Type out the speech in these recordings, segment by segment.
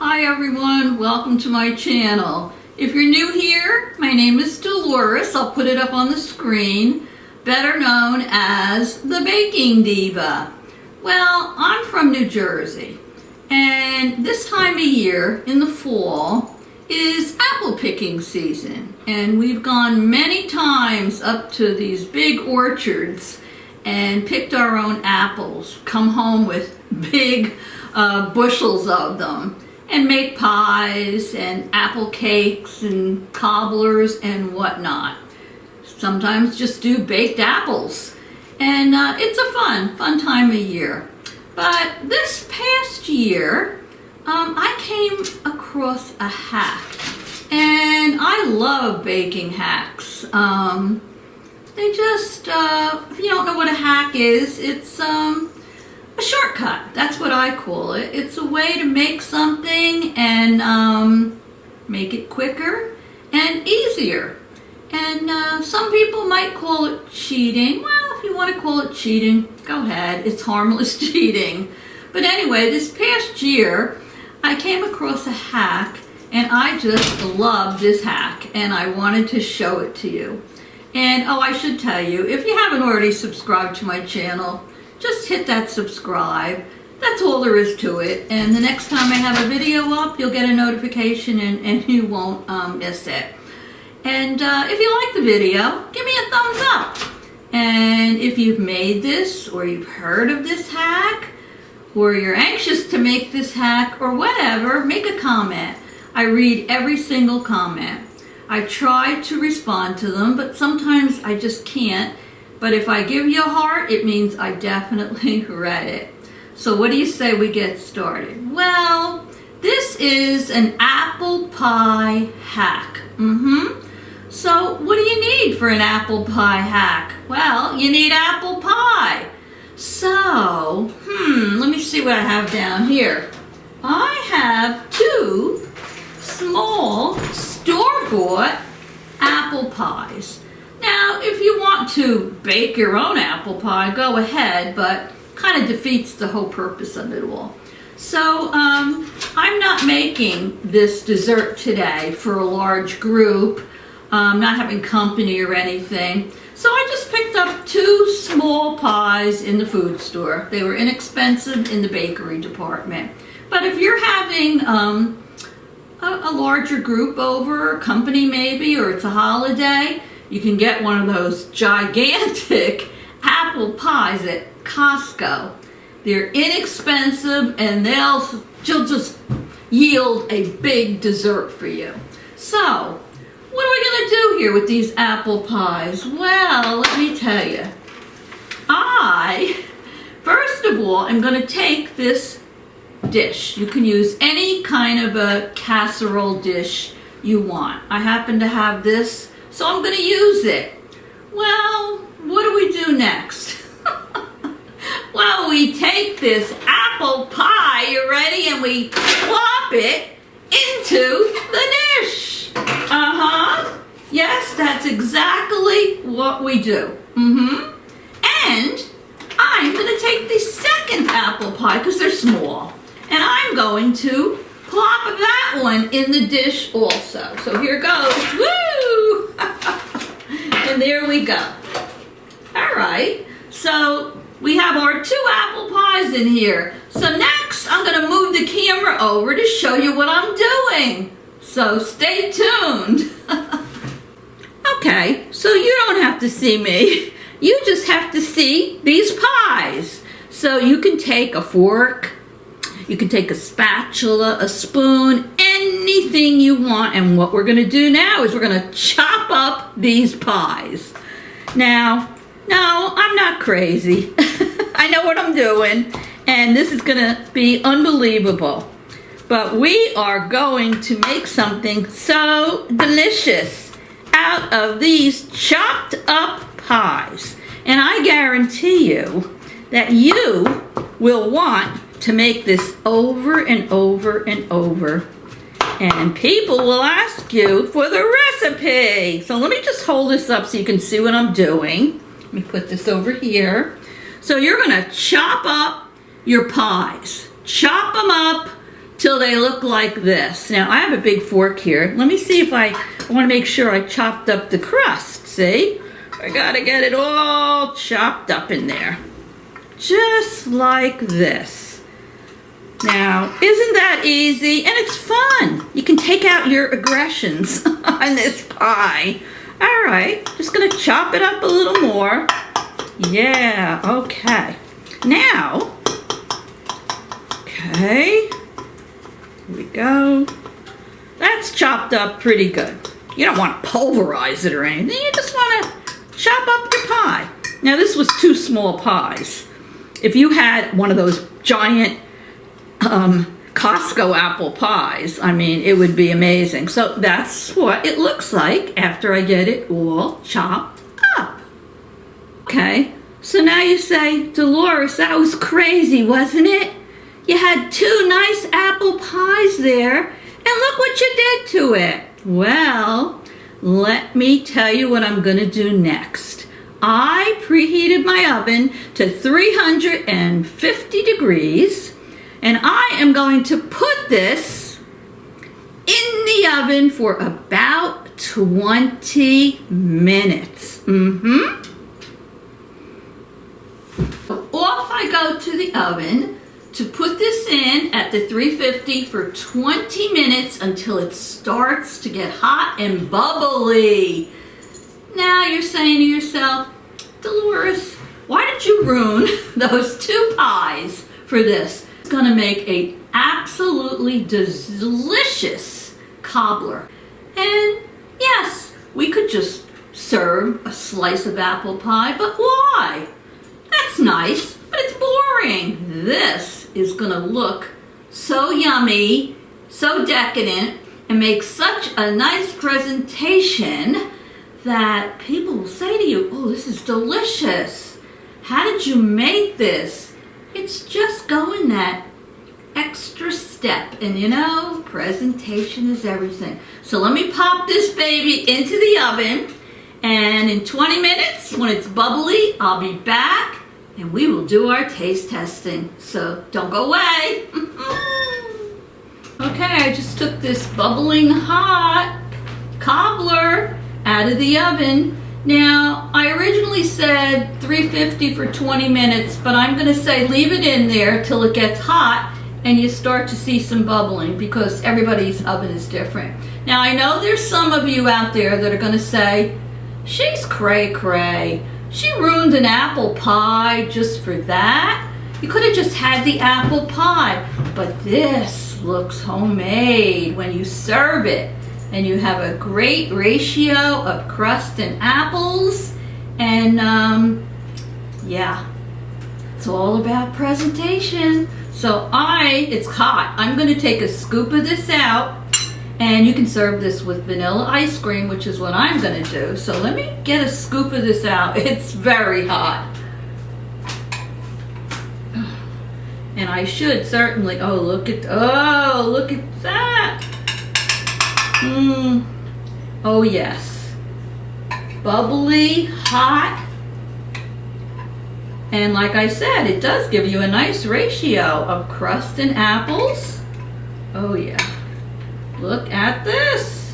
Hi everyone, welcome to my channel. If you're new here, my name is Dolores. I'll put it up on the screen, better known as the Baking Diva. Well, I'm from New Jersey, and this time of year in the fall is apple picking season, and we've gone many times up to these big orchards and picked our own apples, come home with big bushels of them, and make pies and apple cakes and cobblers and whatnot. Sometimes just do baked apples, and it's a fun time of year. But this past year I came across a hack, and I love baking hacks. They just, if you don't know what a hack is, it's a shortcut. That's what I call it. It's a way to make something and make it quicker and easier. And some people might call it cheating. Well, if you want to call it cheating, go ahead. It's harmless cheating. But anyway, this past year, I came across a hack, and I just loved this hack, and I wanted to show it to you. And oh, I should tell you, if you haven't already subscribed to my channel, just hit that subscribe. That's all there is to it. And the next time I have a video up, you'll get a notification and you won't miss it. And if you like the video, give me a thumbs up. And if you've made this, or you've heard of this hack, or you're anxious to make this hack, or whatever, make a comment. I read every single comment. I try to respond to them, but sometimes I just can't. But if I give you a heart, it means I definitely read it. So what do you say we get started? Well, this is an apple pie hack. So what do you need for an apple pie hack? Well, you need apple pie. So, let me see what I have down here. I have 2 small store-bought apple pies. Now, if you want to bake your own apple pie, go ahead, but kind of defeats the whole purpose of it all. So, I'm not making this dessert today for a large group. Not having company or anything. So I just picked up 2 small pies in the food store. They were inexpensive in the bakery department. But if you're having a larger group over, company maybe, or it's a holiday, you can get one of those gigantic apple pies at Costco. They're inexpensive, and they'll just yield a big dessert for you. So, what are we going to do here with these apple pies? Well, let me tell you. First of all, I'm going to take this dish. You can use any kind of a casserole dish you want. I happen to have this, so I'm going to use it. Well, what do we do next? Well, we take this apple pie, you ready, and we plop it into the dish. Yes, that's exactly what we do. And I'm going to take the second apple pie, because they're small, and I'm going to plop that one in the dish also. So here goes. Woo! And there we go. All right. So we have our 2 apple pies in here. So next, I'm going to move the camera over to show you what I'm doing. So stay tuned. Okay, so you don't have to see me. You just have to see these pies. So you can take a fork, you can take a spatula, a spoon, anything you want. And what we're going to do now is we're going to chop up these pies. Now, no, I'm not crazy. I know what I'm doing, and this is going to be unbelievable. But we are going to make something so delicious out of these chopped up pies. And I guarantee you that you will want to make this over and over and over. And people will ask you for the recipe. So let me just hold this up so you can see what I'm doing. Let me put this over here. So you're going to chop up your pies. Chop them up to till they look like this. Now I have a big fork here. Let me see if I want to make sure I chopped up the crust. See? I gotta get it all chopped up in there. Just like this. Now, isn't that easy? And it's fun. You can take out your aggressions on this pie. All right, just gonna chop it up a little more. Yeah, okay. Now, okay, here we go. That's chopped up pretty good. You don't want to pulverize it or anything. You just want to chop up your pie. Now, this was 2 small pies. If you had one of those giant Costco apple pies, I mean, it would be amazing. So that's what it looks like after I get it all chopped up. Okay, so now you say, Dolores, that was crazy, wasn't it? You had 2 nice apple pies there, and look what you did to it. Well, let me tell you what I'm gonna do next. I preheated my oven to 350 degrees, and I am going to put this in the oven for about 20 minutes. Off I go to the oven to put this in at the 350 for 20 minutes until it starts to get hot and bubbly. Now you're saying to yourself, Dolores, why did you ruin those 2 pies for this? It's gonna make a absolutely delicious cobbler. And yes, we could just serve a slice of apple pie, but why? That's nice, but it's boring. This is gonna look so yummy, so decadent, and make such a nice presentation that people will say to you, oh, this is delicious. How did you make this? It's just going that extra step, and you know, presentation is everything. So let me pop this baby into the oven, and in 20 minutes, when it's bubbly, I'll be back and we will do our taste testing. So don't go away. Okay, I just took this bubbling hot cobbler out of the oven. Now, I originally said 350 for 20 minutes, but I'm gonna say leave it in there till it gets hot and you start to see some bubbling, because everybody's oven is different. Now, I know there's some of you out there that are gonna say, she's cray-cray. She ruined an apple pie just for that. You could have just had the apple pie, but this looks homemade when you serve it. And you have a great ratio of crust and apples. And yeah, it's all about presentation. So it's hot. I'm going to take a scoop of this out, and you can serve this with vanilla ice cream, which is what I'm going to do. So let me get a scoop of this out. It's very hot. And I should certainly, look at that. Oh yes, bubbly, hot, and like I said, it does give you a nice ratio of crust and apples. Oh yeah, look at this.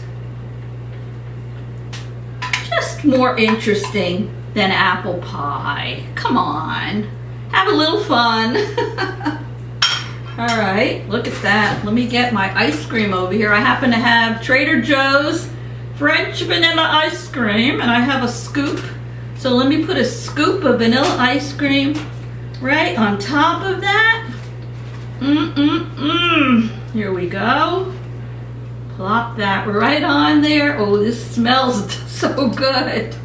Just more interesting than apple pie. Come on, have a little fun. All right, look at that. Let me get my ice cream over here. I happen to have Trader Joe's French vanilla ice cream, and I have a scoop. So let me put a scoop of vanilla ice cream right on top of that. Here we go. Plop that right on there. Oh, this smells so good.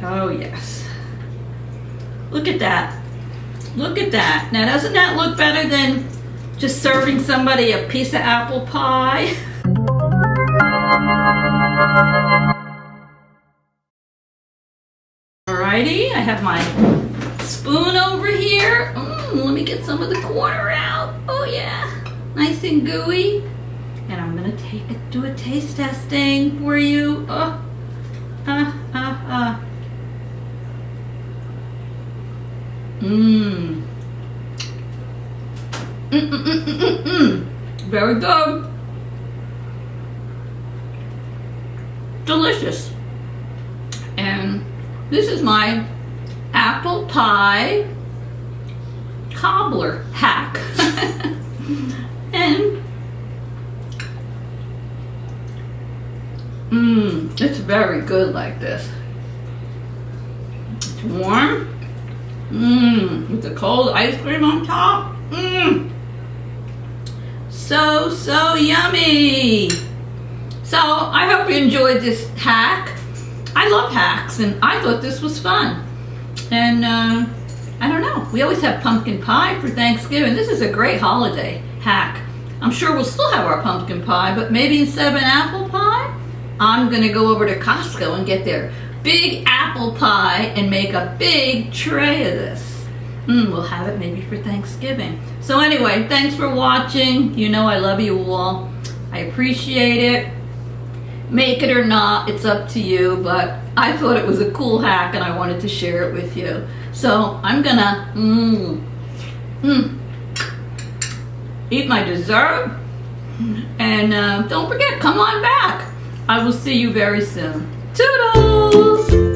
Oh, yes. Look at that. Look at that. Now, doesn't that look better than just serving somebody a piece of apple pie? Alrighty, I have my spoon over here. Let me get some of the corner out. Oh yeah, nice and gooey. And I'm gonna do a taste testing for you. Very good. Delicious. And this is my apple pie cobbler hack. And it's very good like this. It's warm. With the cold ice cream on top. So yummy. So I hope you enjoyed this hack. I love hacks, and I thought this was fun. And I don't know, we always have pumpkin pie for Thanksgiving. This is a great holiday hack. I'm sure we'll still have our pumpkin pie, but maybe instead of an apple pie, I'm gonna go over to Costco and get their big apple pie and make a big tray of this. We'll have it maybe for Thanksgiving. So anyway, thanks for watching. You know I love you all. I appreciate it. Make it or not, it's up to you, but I thought it was a cool hack and I wanted to share it with you. So I'm gonna eat my dessert, and don't forget, come on back. I will see you very soon. Toodles!